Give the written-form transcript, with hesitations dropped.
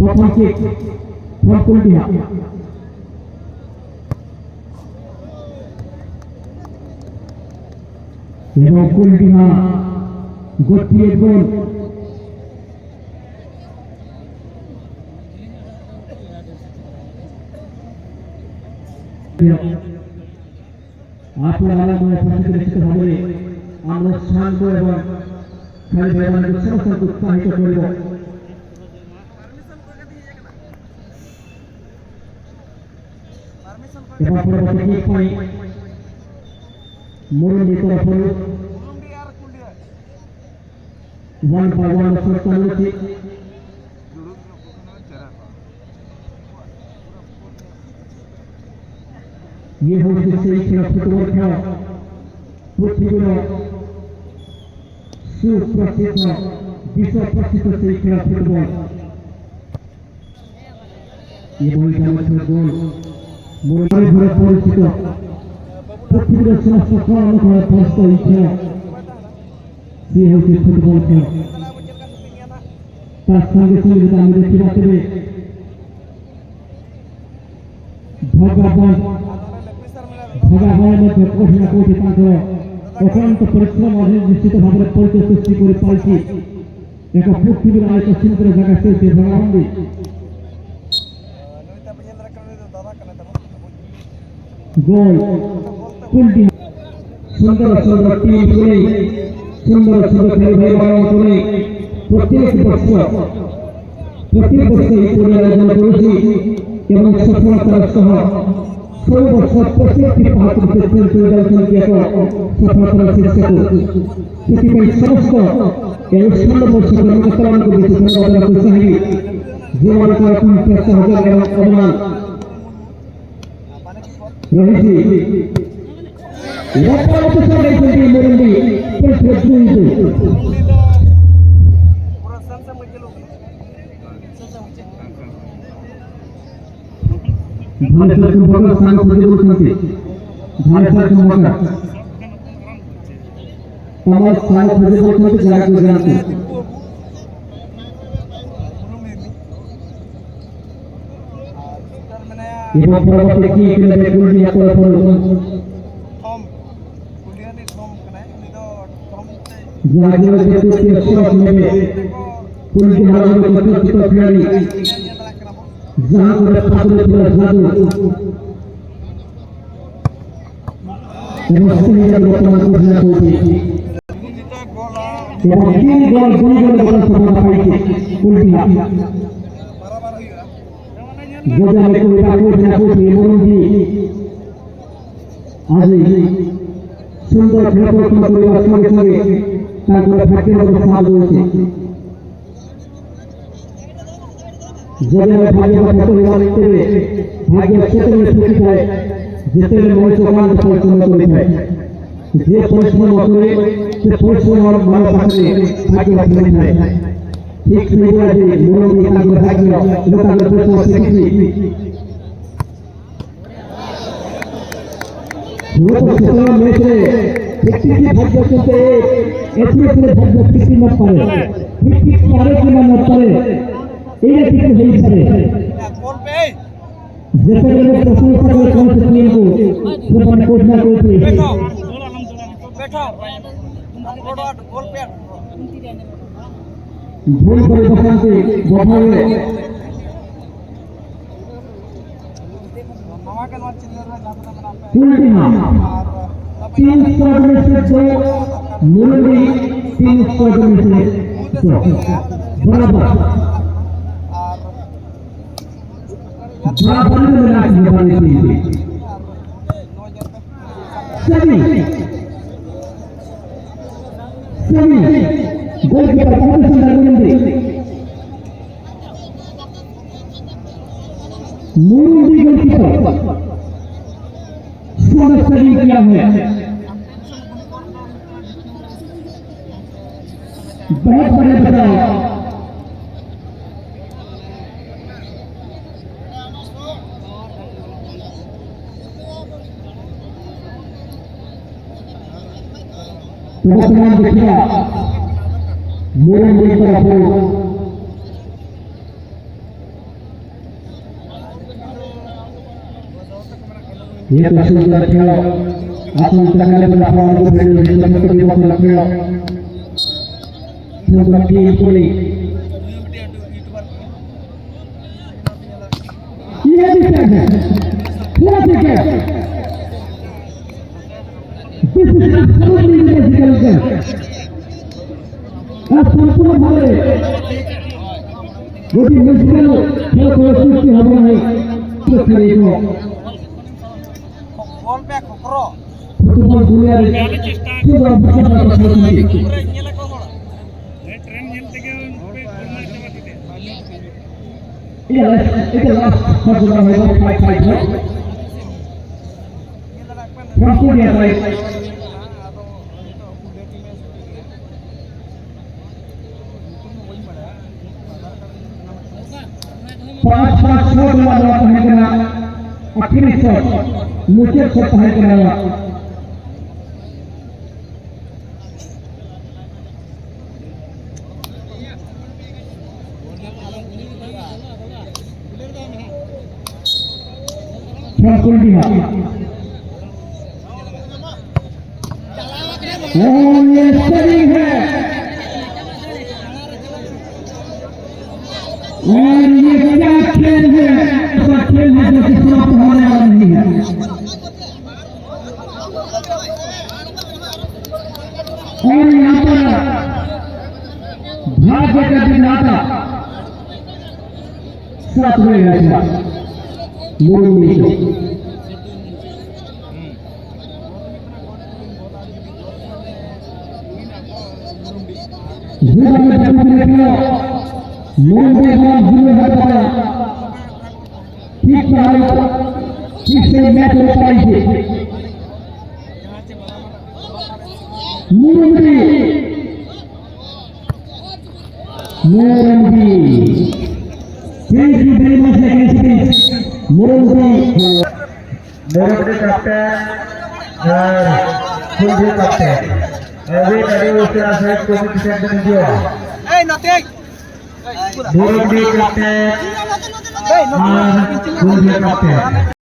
प्रथम kick from Kuldiha এবং কুলডিহা গোটিয়ে গোল আপনারা নিশ্চিতভাবে আমরা শান্ত এবং খেলোয়াড়দের সমস্ত উৎসাহিত করব এবং পরবর্তী কিক পয়েন্ট মুরুন্ডি তরফ 1-1 শট চালুছে ये होगी सही खेल फुटबॉल का पृथ्वी में सुप्रसिद्ध विश्व प्रसिद्ध सही खेल फुटबॉल ये बॉल जाने गोल मुरली भरे परिचित पृथ्वी में समस्त काम का फर्स्ट ही खेल ये होगी फुटबॉल खेल तार संगे संगे दाम देखी बात में भगवान भगवान मध्य कोठी ना कोठी तांकर अत्यंत परिश्रम और निश्चित भाव में परिचय सृष्टि कर पाई एक पृथ्वी एक सुंदर जगह से भगवान भी गोल कुलडी सुंदर सुंदर टीम प्ले सुंदर सुंदर खेल भाई করে প্রত্যেক বছর এই আয়োজন করেছি এবং সফলতার সহ सर्वोच्च प्रत्येक पात्र से दर्शन किया सफलता शीर्षक ସେଥିପାଇଁ ସମସ୍ତ ଏହି ସୁନ୍ଦର ବର୍ଷ କର୍ମକର୍ତ୍ତାମାନଙ୍କୁ ବିଶେଷ ଧନ୍ୟବାଦ ଚାହିଁବି ଯେଉଁମାନଙ୍କର ଅତ୍ୟନ୍ତ ସହଯୋଗ ଏବଂ ଅବଦାନ ରହିଛି ଲୋକମାନଙ୍କୁ ସଜାଇଛନ୍ତି ମୁରଲି भारत के बगल स्थान खोजे बोलते भारत के मौका तमाम स्थान खोजे बोलते जाके जाते ये परवर्ती की के लिए कुलडिया को फॉलो थम कुलडिया ने थम कने उनी तो थम जाके देखते शॉट में कुलडिया के तो खिलाड़ी जहां पर पात्र प्लेयर जादू रोशनी का वर्तमान को ना होती ये तीन गोल बड़ा सफलता पाई कुलडिया जगह में कोई ना कोई मोरंगी आज सुंदर खेल को परिवार संगे ताकि भाग्य में साथ होते जगह में भाग्य का परिवार के भाग्य क्षेत्र में छुट्टी है जितने लोग चौकान पर परिश्रम करते हैं जे परिश्रम करे से परिश्रम और मानव पाते भाग्य का फल है ठीक नहीं है मोरंगी का भाग्य लोगों के परिश्रम से वो तो क्षेत्र में से व्यक्ति की भाग्य से एथलीट भाग्य किसी मत पाए किसी पारे की मत पाए ये ठीक नहीं करे गोल पे जैसे लोग प्रशंसा कर कौन से टीम को सुपर कोच ना कोई बैठो गोल पे गोल पर बसान से बढ़ावे कुलडिहा 3 शॉट में से 2 मुरली 3 शॉट में से 2 बराबर बराबर में मिला के सभी गोलकीपर बहुत सुंदर मुरली गोलकीपर सुंदर सही किया है बहुत बड़े बदलाव वर्तमान देखिए मोरंगी तरफ ये तो सुंदर खेल आसन तकले पर पावन को भेड़ जितना तो दिवस रखियो सुंदर की पुली ये दिखता है क्या दिखता है this is absolutely musical game आप संपूर्ण भावे वो भी म्यूजिकल खेल को सृष्टि होना है तो करेगा बॉल पे खकरो फुटबॉल दुनिया रे पूरा विश्व का खेल है ट्रेन खेल থেকে গোল মারতে পারতে এটা লাস্ট ফটো হবে 5-5 है ফটো दिया है पांच शॉट वाला है करना आखिरी शॉट मुझे शॉट है करना बिल्कुल भी हाँ ये सही है और ये क्या खेल है ऐसा खेल है जो कि समाप्त होने वाला नहीं है और यहाँ पर भाग्य का विधाता साथ में रहता मुरली जीवन में जन्म लेकर मुरली बाल जीवन हटाया ठीक से मैच हो पाएंगे Murali thank you very much against Murali captain और फुल कैप्टन अभी कड़ी उसके साथ कोई कैप्टन दिया ए नते मुरली कैप्टन और फुल कैप्टन